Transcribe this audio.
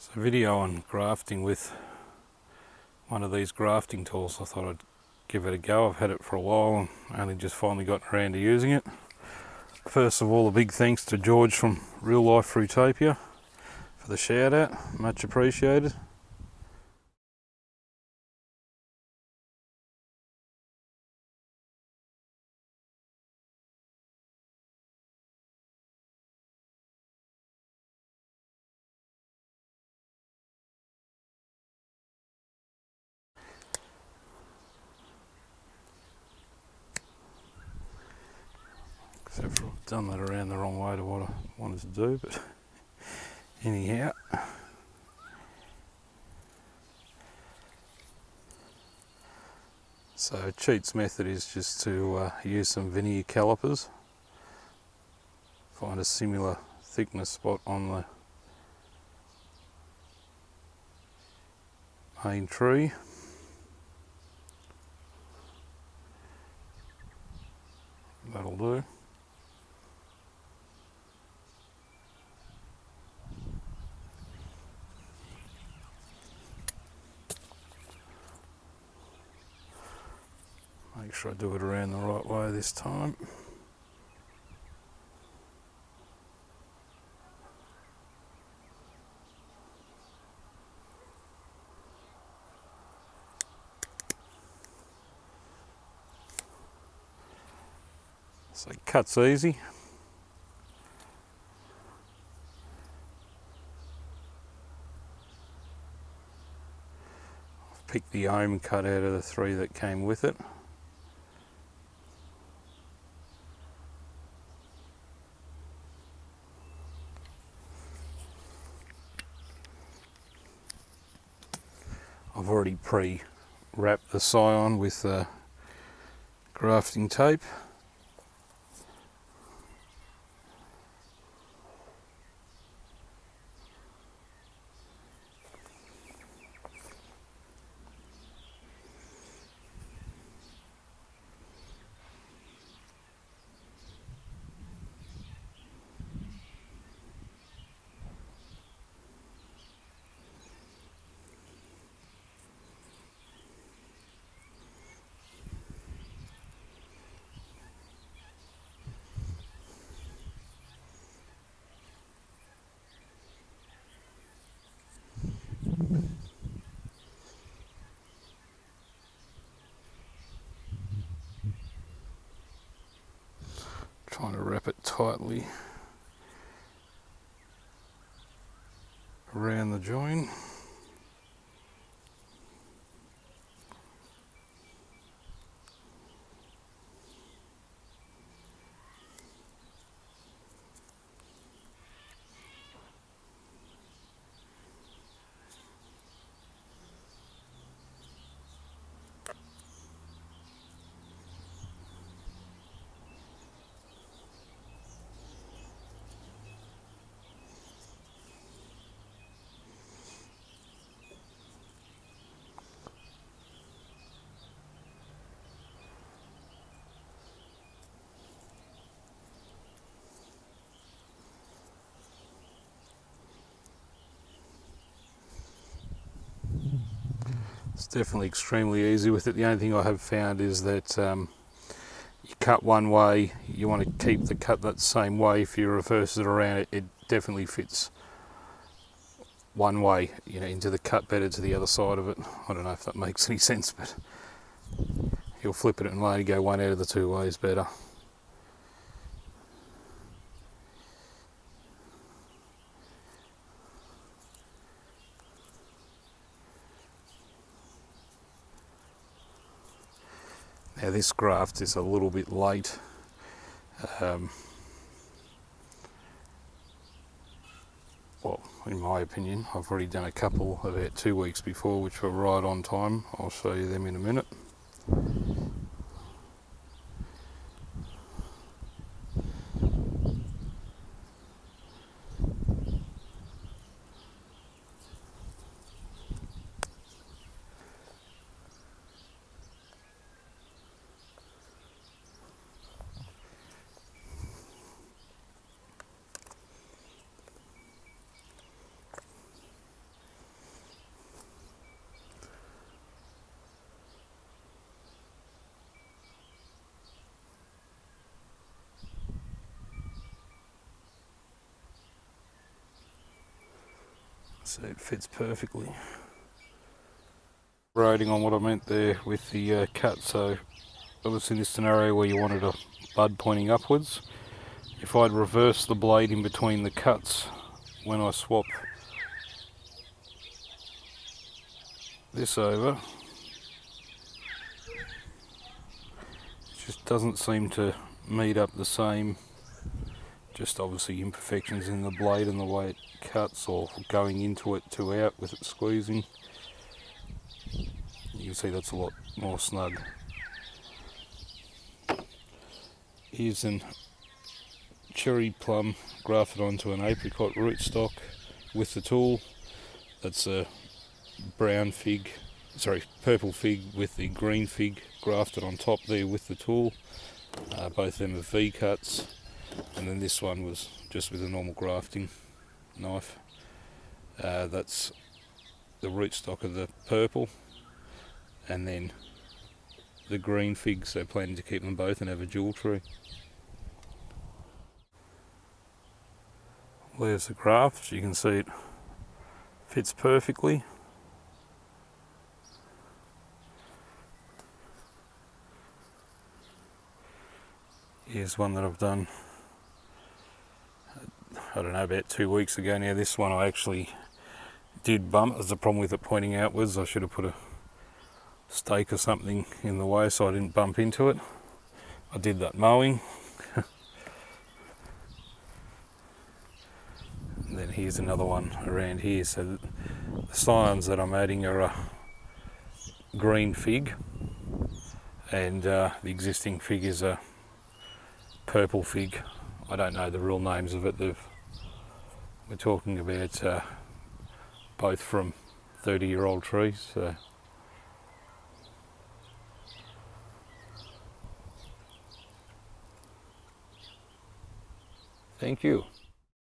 So video on grafting with one of these grafting tools. I thought I'd give it a go. I've had it for a while and only just finally gotten around to using it. First of all, a big thanks to George from Real Life Fruitopia for the shout out, much appreciated. Except for I've done that around the wrong way to what I wanted to do, but anyhow. So Cheat's method is just to use some veneer calipers, find a similar thickness spot on the main tree. That'll do. Make sure I do it around the right way this time. So cut's easy. I've picked the ohm cut out of the three that came with it. I've already pre-wrapped the scion with grafting tape. Trying to wrap it tightly around the join. It's definitely extremely easy with it. The only thing I have found is that you cut one way, you want to keep the cut that same way. If you reverse it around, it definitely fits one way, you know, into the cut better to the other side of it. I don't know if that makes any sense, but you'll flip it and later go one out of the two ways better. Now this graft is a little bit late. Well, in my opinion, I've already done a couple about 2 weeks before, which were right on time. I'll show you them in a minute. So it fits perfectly. Rating on what I meant there with the cut. So obviously in this scenario where you wanted a bud pointing upwards, if I'd reverse the blade in between the cuts when I swap this over, it just doesn't seem to meet up the same, just obviously imperfections in the blade and the way it cuts, or going into it to out with it squeezing. You can see that's a lot more snug. Here's an cherry plum grafted onto an apricot rootstock with the tool. That's a brown fig, sorry, purple fig with the green fig grafted on top there with the tool. Both of them are V cuts, and then this one was just with a normal grafting knife. That's the rootstock of the purple, and then the green figs, so planning to keep them both and have a dual tree. There's the graft, you can see it fits perfectly. Here's one that I've done, I don't know, about 2 weeks ago now. This one I actually did bump. There's a problem with it pointing outwards. I should have put a stake or something in the way so I didn't bump into it. I did that mowing. And then here's another one around here. So the scions that I'm adding are a green fig, and the existing fig is a purple fig. I don't know the real names of it. We're talking about both from 30-year-old trees. So thank you.